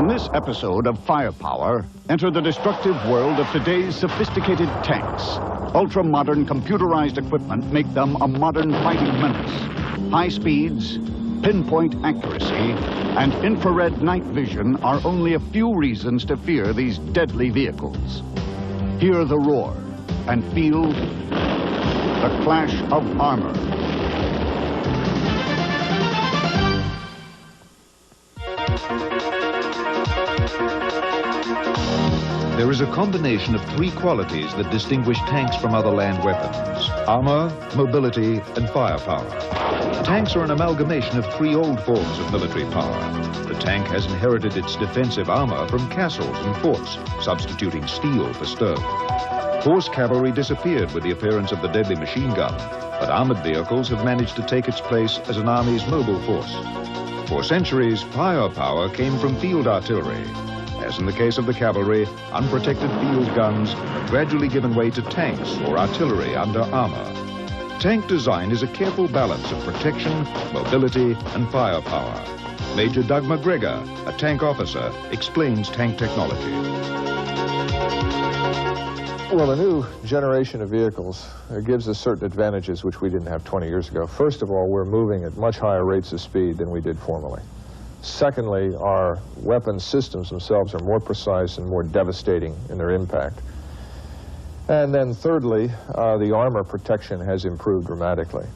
On this episode of Firepower, enter the destructive world of today's sophisticated tanks. Ultra-modern computerized equipment make them a modern fighting menace. High speeds, pinpoint accuracy, and infrared night vision are only a few reasons to fear these deadly vehicles. Hear the roar and feel the clash of armor. There is a combination of three qualities that distinguish tanks from other land weapons: armor, mobility, and firepower. Tanks are an amalgamation of three old forms of military power. The tank has inherited its defensive armor from castles and forts, substituting steel for stone. Horse cavalry disappeared with the appearance of the deadly machine gun, but armored vehicles have managed to take its place as an army's mobile force. For centuries, firepower came from field artillery. As in the case of the cavalry, unprotected field guns have gradually given way to tanks or artillery under armor. Tank design is a careful balance of protection, mobility, and firepower. Major Doug McGregor, a tank officer, explains tank technology. Well, the new generation of vehicles gives us certain advantages which we didn't have 20 years ago. First of all, we're moving at much higher rates of speed than we did formerly. Secondly, our weapon systems themselves are more precise and more devastating in their impact. And then thirdly, the armor protection has improved dramatically.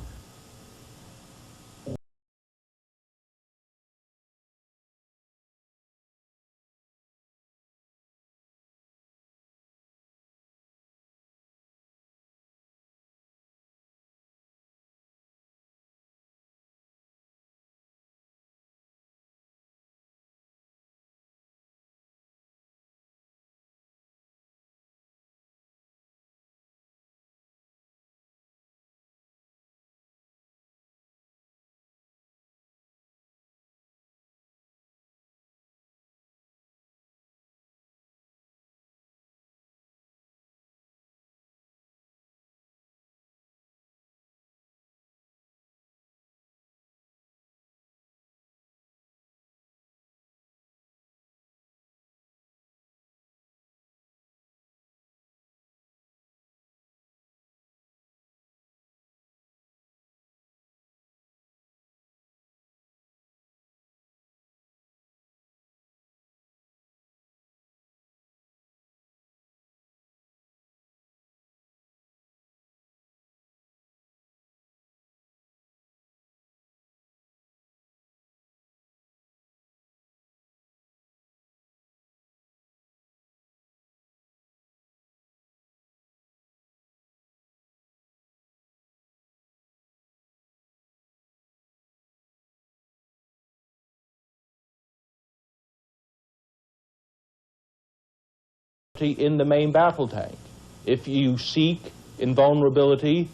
In the main battle tank. If you seek invulnerability,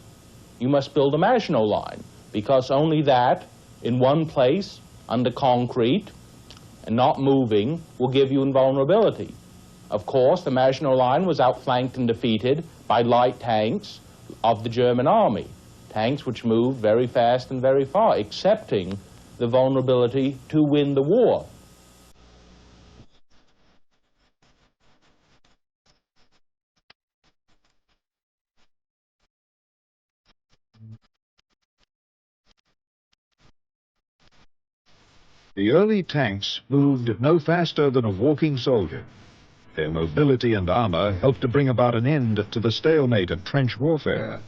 you must build a Maginot Line, because only that, in one place, under concrete, and not moving, will give you invulnerability. Of course, the Maginot Line was outflanked and defeated by light tanks of the German army, tanks which moved very fast and very far, accepting the vulnerability to win the war. The early tanks moved no faster than a walking soldier. Their mobility and armor helped to bring about an end to the stalemate of trench warfare.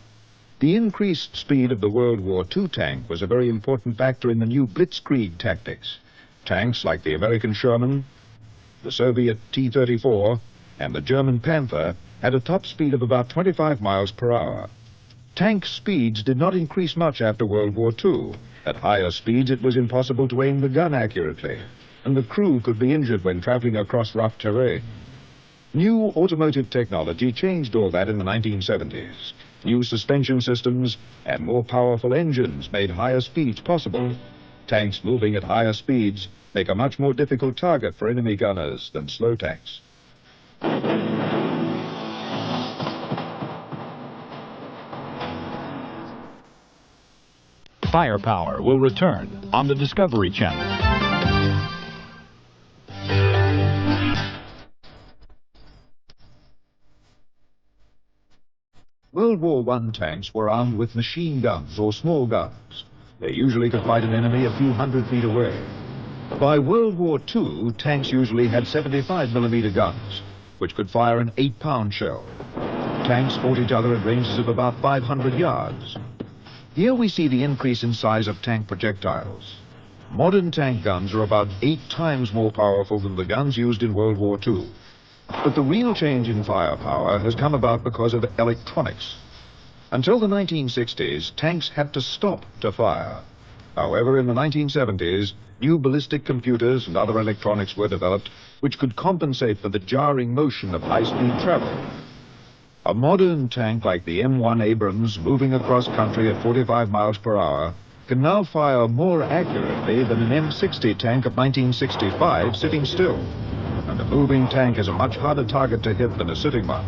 The increased speed of the World War II tank was a very important factor in the new blitzkrieg tactics. Tanks like the American Sherman, the Soviet T-34, and the German Panther had a top speed of about 25 miles per hour. Tank speeds did not increase much after World War II. At higher speeds, it was impossible to aim the gun accurately, and the crew could be injured when traveling across rough terrain. New automotive technology changed all that in the 1970s. New suspension systems and more powerful engines made higher speeds possible. Tanks moving at higher speeds make a much more difficult target for enemy gunners than slow tanks. Firepower will return on the Discovery Channel. World War I tanks were armed with machine guns or small guns. They usually could fight an enemy a few hundred feet away. By World War II, tanks usually had 75mm guns, which could fire an 8-pound shell. Tanks fought each other at ranges of about 500 yards. Here we see the increase in size of tank projectiles. Modern tank guns are about 8 times more powerful than the guns used in World War II. But the real change in firepower has come about because of electronics. Until the 1960s, tanks had to stop to fire. However, in the 1970s, new ballistic computers and other electronics were developed which could compensate for the jarring motion of high-speed travel. A modern tank like the M1 Abrams moving across country at 45 miles per hour can now fire more accurately than an M60 tank of 1965 sitting still. And a moving tank is a much harder target to hit than a sitting one.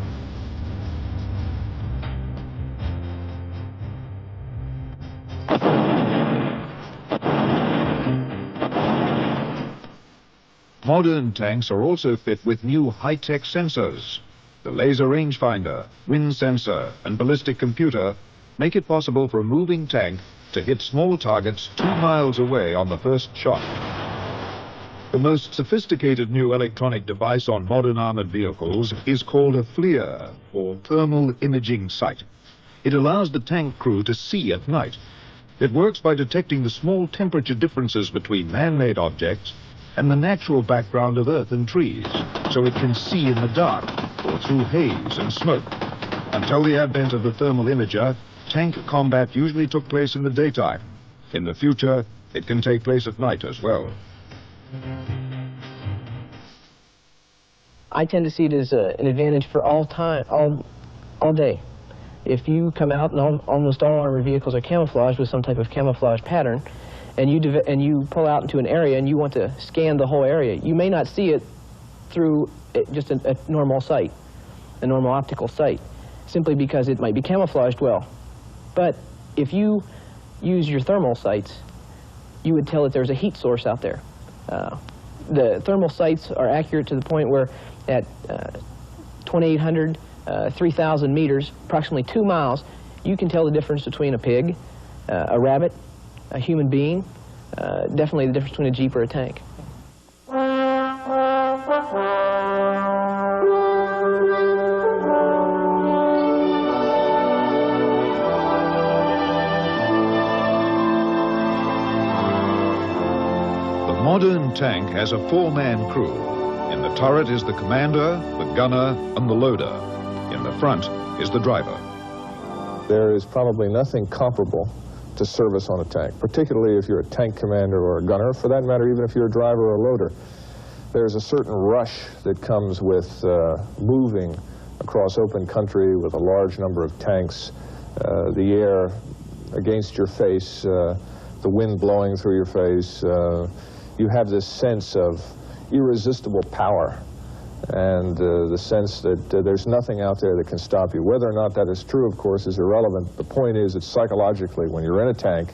Modern tanks are also fit with new high-tech sensors. The laser rangefinder, wind sensor, and ballistic computer make it possible for a moving tank to hit small targets 2 miles away on the first shot. The most sophisticated new electronic device on modern armored vehicles is called a FLIR, or Thermal Imaging Sight. It allows the tank crew to see at night. It works by detecting the small temperature differences between man-made objects and the natural background of earth and trees, so it can see in the dark or through haze and smoke. Until the advent of the thermal imager, tank combat usually took place in the daytime. In the future, it can take place at night as well. I tend to see it as an advantage for all day. If you come out and almost all armored vehicles are camouflaged with some type of camouflage pattern, and you pull out into an area and you want to scan the whole area, you may not see it through just a normal sight, a normal optical sight, simply because it might be camouflaged well. But if you use your thermal sights, you would tell that there's a heat source out there. The thermal sights are accurate to the point where at 2,800, 3,000 meters, approximately 2 miles, you can tell the difference between a pig, a rabbit, a human being, definitely the difference between a Jeep or a tank. The modern tank has a 4-man crew. In the turret is the commander, the gunner, and the loader. In the front is the driver. There is probably nothing comparable to service on a tank, particularly if you're a tank commander or a gunner, for that matter, even if you're a driver or a loader. There's a certain rush that comes with moving across open country with a large number of tanks, the air against your face, the wind blowing through your face. You have this sense of irresistible power and the sense that there's nothing out there that can stop you. Whether or not that is true, of course, is irrelevant. The point is that psychologically, when you're in a tank,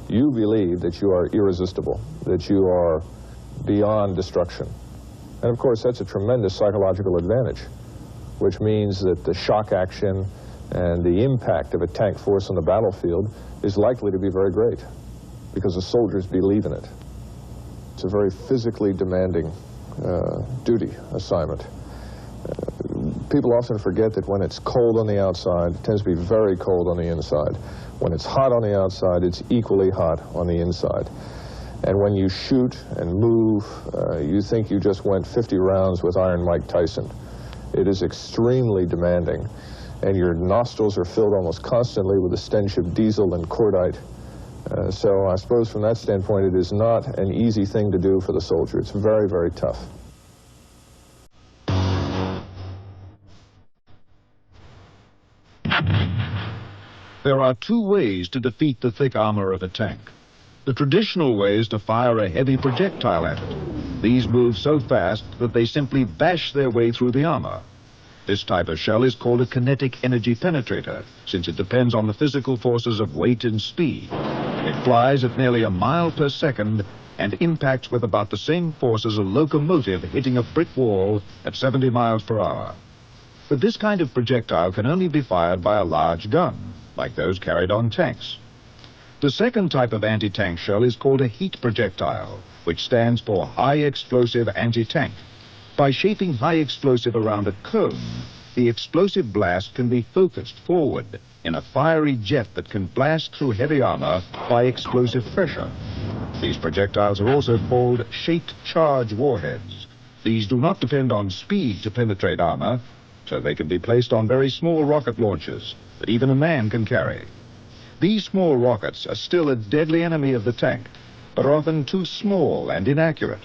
you believe that you are irresistible, that you are beyond destruction. And of course, that's a tremendous psychological advantage, which means that the shock action and the impact of a tank force on the battlefield is likely to be very great, because the soldiers believe in it. It's a very physically demanding duty assignment. People often forget that when it's cold on the outside, it tends to be very cold on the inside. When it's hot on the outside, it's equally hot on the inside. And when you shoot and move, you think you just went 50 rounds with Iron Mike Tyson. It is extremely demanding, and your nostrils are filled almost constantly with the stench of diesel and cordite. So I suppose from that standpoint, it is not an easy thing to do for the soldier. It's very, very tough. There are 2 ways to defeat the thick armor of a tank. The traditional way is to fire a heavy projectile at it. These move so fast that they simply bash their way through the armor. This type of shell is called a kinetic energy penetrator, since it depends on the physical forces of weight and speed. It flies at nearly a mile per second and impacts with about the same force as a locomotive hitting a brick wall at 70 miles per hour. But this kind of projectile can only be fired by a large gun, like those carried on tanks. The second type of anti-tank shell is called a heat projectile, which stands for high explosive anti-tank. By shaping high explosive around a cone, the explosive blast can be focused forward in a fiery jet that can blast through heavy armor by explosive pressure. These projectiles are also called shaped charge warheads. These do not depend on speed to penetrate armor, so they can be placed on very small rocket launchers that even a man can carry. These small rockets are still a deadly enemy of the tank, but are often too small and inaccurate.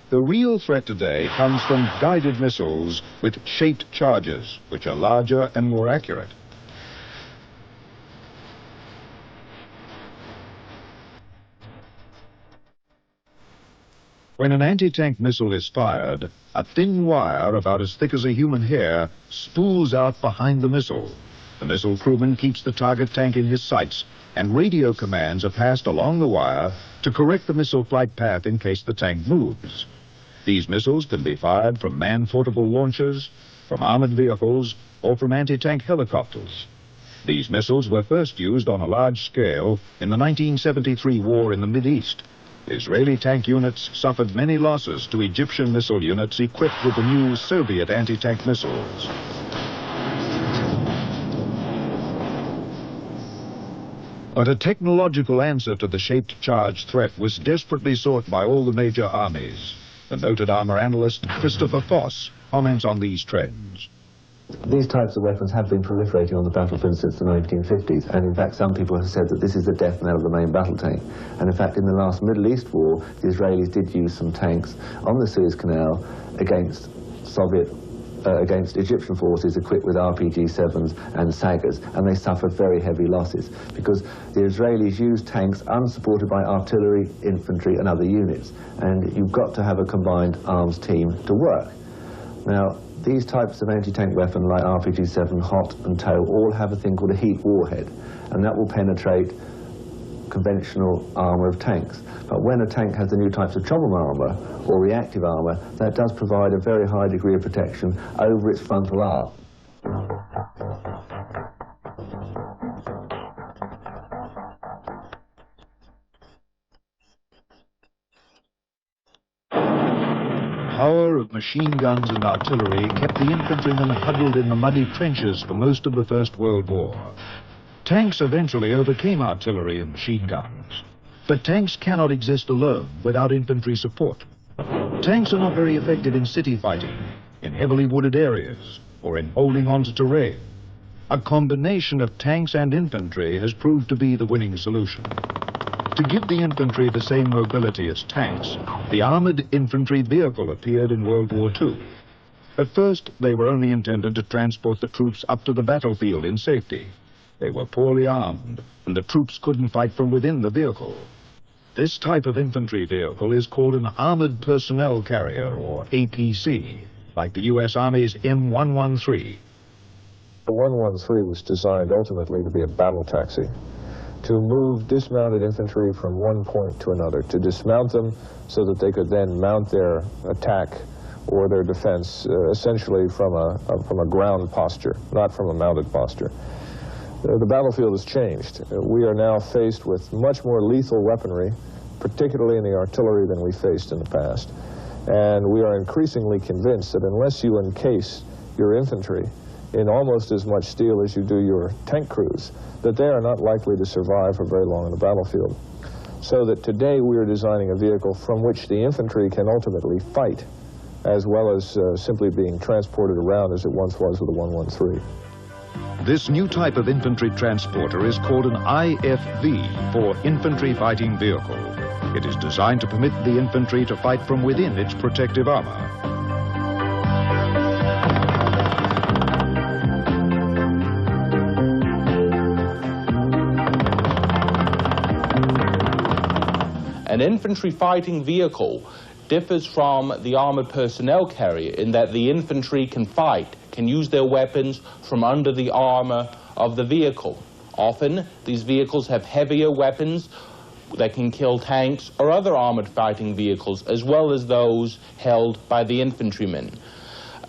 The real threat today comes from guided missiles with shaped charges, which are larger and more accurate. When an anti-tank missile is fired, a thin wire about as thick as a human hair spools out behind the missile. The missile crewman keeps the target tank in his sights, and radio commands are passed along the wire to correct the missile flight path in case the tank moves. These missiles can be fired from man-portable launchers, from armored vehicles, or from anti-tank helicopters. These missiles were first used on a large scale in the 1973 war in the Mideast. Israeli tank units suffered many losses to Egyptian missile units equipped with the new Soviet anti-tank missiles. But a technological answer to the shaped charge threat was desperately sought by all the major armies. The noted armor analyst Christopher Foss comments on these trends. These types of weapons have been proliferating on the battlefield since the 1950s, and in fact some people have said that this is the death knell of the main battle tank. And in fact in the last Middle East war, the Israelis did use some tanks on the Suez Canal against against Egyptian forces equipped with RPG-7s and Saggers, and they suffered very heavy losses because the Israelis used tanks unsupported by artillery, infantry and other units, and you've got to have a combined arms team to work. Now, these types of anti-tank weapons like RPG-7, HOT and TOW all have a thing called a heat warhead, and that will penetrate conventional armor of tanks. But when a tank has the new types of chomom armor or reactive armor, that does provide a very high degree of protection over its frontal arc. Power of machine guns and artillery kept the infantrymen huddled in the muddy trenches for most of the First World War. Tanks eventually overcame artillery and machine guns. But tanks cannot exist alone without infantry support. Tanks are not very effective in city fighting, in heavily wooded areas, or in holding on to terrain. A combination of tanks and infantry has proved to be the winning solution. To give the infantry the same mobility as tanks, the armored infantry vehicle appeared in World War II. At first, they were only intended to transport the troops up to the battlefield in safety. They were poorly armed, and the troops couldn't fight from within the vehicle. This type of infantry vehicle is called an Armored Personnel Carrier, or APC, like the U.S. Army's M113. The 113 was designed ultimately to be a battle taxi, to move dismounted infantry from one point to another, to dismount them so that they could then mount their attack or their defense essentially from a ground posture, not from a mounted posture. The battlefield has changed. We are now faced with much more lethal weaponry, particularly in the artillery, than we faced in the past. And we are increasingly convinced that unless you encase your infantry in almost as much steel as you do your tank crews, that they are not likely to survive for very long on the battlefield. So that today we are designing a vehicle from which the infantry can ultimately fight, as well as simply being transported around as it once was with the 113. This new type of infantry transporter is called an IFV, for Infantry Fighting Vehicle. It is designed to permit the infantry to fight from within its protective armor. An infantry fighting vehicle differs from the armored personnel carrier in that the infantry can fight, can use their weapons from under the armor of the vehicle. Often, these vehicles have heavier weapons that can kill tanks or other armored fighting vehicles, as well as those held by the infantrymen.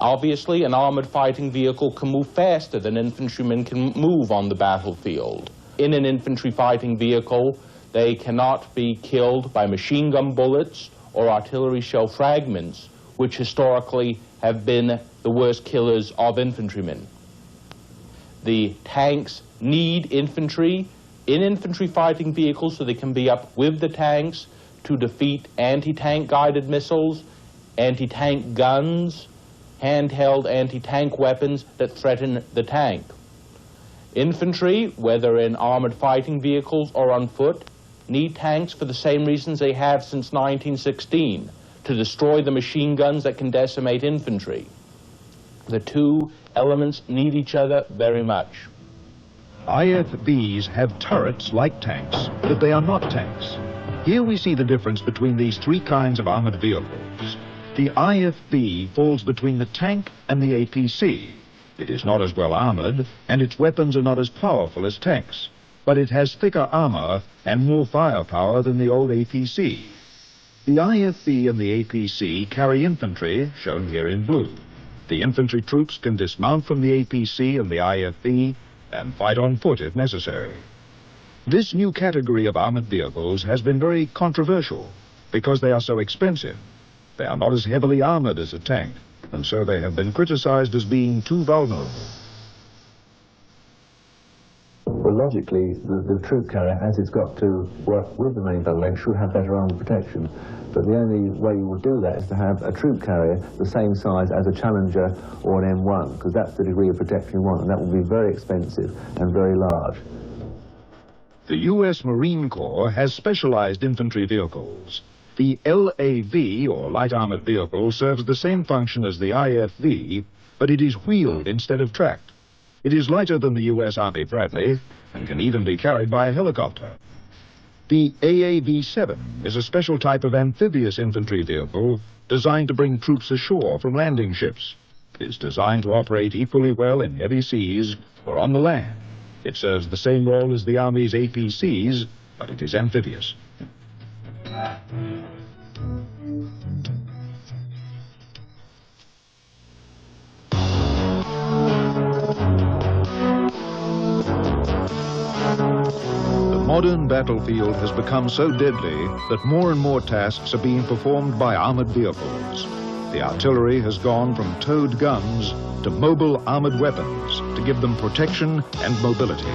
Obviously, an armored fighting vehicle can move faster than infantrymen can move on the battlefield. In an infantry fighting vehicle, they cannot be killed by machine gun bullets or artillery shell fragments, which historically have been the worst killers of infantrymen. The tanks need infantry in infantry fighting vehicles so they can be up with the tanks to defeat anti-tank guided missiles, anti-tank guns, handheld anti-tank weapons that threaten the tank. Infantry, whether in armored fighting vehicles or on foot, need tanks for the same reasons they have since 1916, to destroy the machine guns that can decimate infantry. The two elements need each other very much. IFVs have turrets like tanks, but they are not tanks. Here we see the difference between these three kinds of armored vehicles. The IFV falls between the tank and the APC. It is not as well armored, and its weapons are not as powerful as tanks, but it has thicker armor and more firepower than the old APC. The IFV and the APC carry infantry, shown here in blue. The infantry troops can dismount from the APC and the IFV and fight on foot if necessary. This new category of armored vehicles has been very controversial because they are so expensive. They are not as heavily armored as a tank, and so they have been criticized as being too vulnerable. Well, logically, the troop carrier, as it's got to work with the main battle tank, should have better armor protection. But the only way you would do that is to have a troop carrier the same size as a Challenger or an M1, because that's the degree of protection you want, and that will be very expensive and very large. The U.S. Marine Corps has specialized infantry vehicles. The LAV, or light armored vehicle, serves the same function as the IFV, but it is wheeled instead of tracked. It is lighter than the U.S. Army Bradley and can even be carried by a helicopter. The AAV-7 is a special type of amphibious infantry vehicle designed to bring troops ashore from landing ships. It is designed to operate equally well in heavy seas or on the land. It serves the same role as the Army's APCs, but it is amphibious. The modern battlefield has become so deadly that more and more tasks are being performed by armored vehicles. The artillery has gone from towed guns to mobile armored weapons to give them protection and mobility.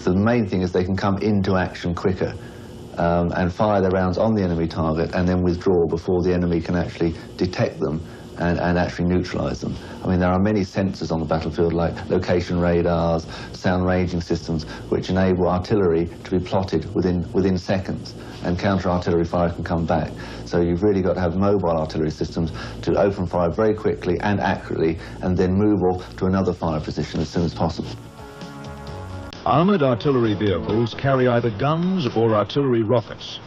The main thing is they can come into action quicker and fire their rounds on the enemy target and then withdraw before the enemy can actually detect them and actually neutralize them. I mean, there are many sensors on the battlefield, like location radars, sound ranging systems, which enable artillery to be plotted within seconds, and counter-artillery fire can come back. So you've really got to have mobile artillery systems to open fire very quickly and accurately, and then move off to another fire position as soon as possible. Armored artillery vehicles carry either guns or artillery rockets.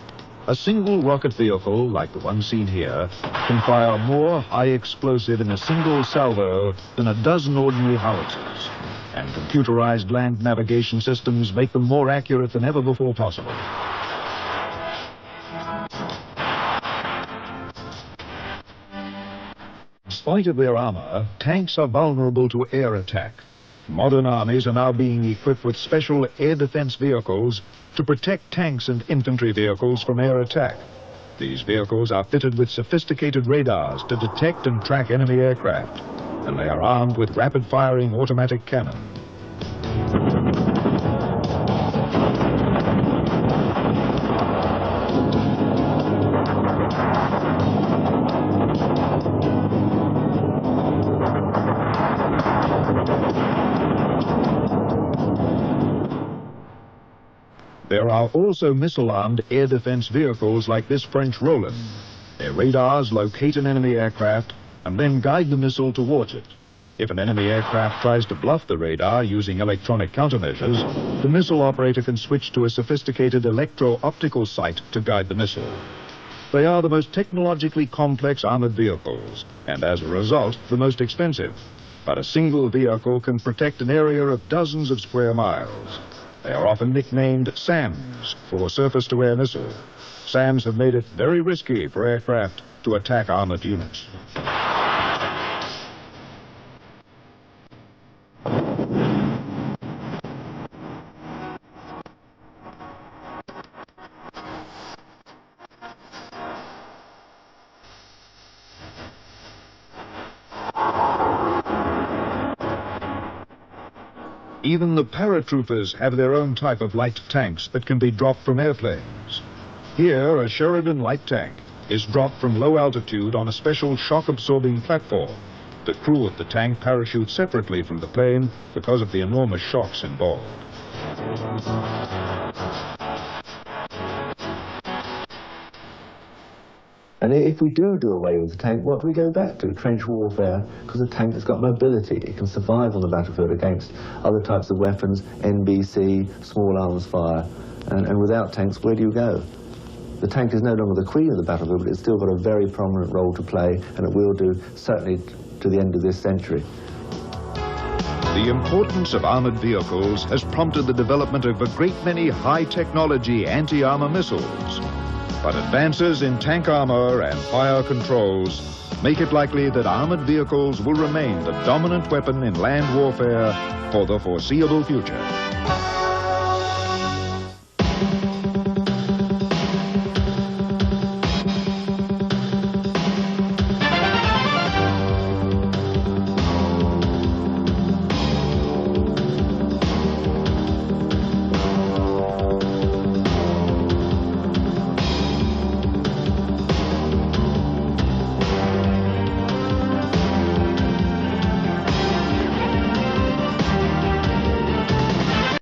A single rocket vehicle, like the one seen here, can fire more high explosive in a single salvo than a dozen ordinary howitzers. And computerized land navigation systems make them more accurate than ever before possible. In spite of their armor, tanks are vulnerable to air attack. Modern armies are now being equipped with special air defense vehicles to protect tanks and infantry vehicles from air attack. These vehicles are fitted with sophisticated radars to detect and track enemy aircraft, and they are armed with rapid-firing automatic cannon. There are also missile-armed air defense vehicles like this French Roland. Their radars locate an enemy aircraft and then guide the missile towards it. If an enemy aircraft tries to bluff the radar using electronic countermeasures, the missile operator can switch to a sophisticated electro-optical sight to guide the missile. They are the most technologically complex armored vehicles, and as a result, the most expensive. But a single vehicle can protect an area of dozens of square miles. They are often nicknamed SAMs for surface-to-air missiles. SAMs have made it very risky for aircraft to attack armored units. Even the paratroopers have their own type of light tanks that can be dropped from airplanes. Here, a Sheridan light tank is dropped from low altitude on a special shock-absorbing platform. The crew of the tank parachutes separately from the plane because of the enormous shocks involved. And if we do away with the tank, what do we go back to? Trench warfare, because the tank has got mobility. It can survive on the battlefield against other types of weapons, NBC, small arms fire. And without tanks, where do you go? The tank is no longer the queen of the battlefield, but it's still got a very prominent role to play, and it will do certainly to the end of this century. The importance of armored vehicles has prompted the development of a great many high-technology anti-armor missiles. But advances in tank armor and fire controls make it likely that armored vehicles will remain the dominant weapon in land warfare for the foreseeable future.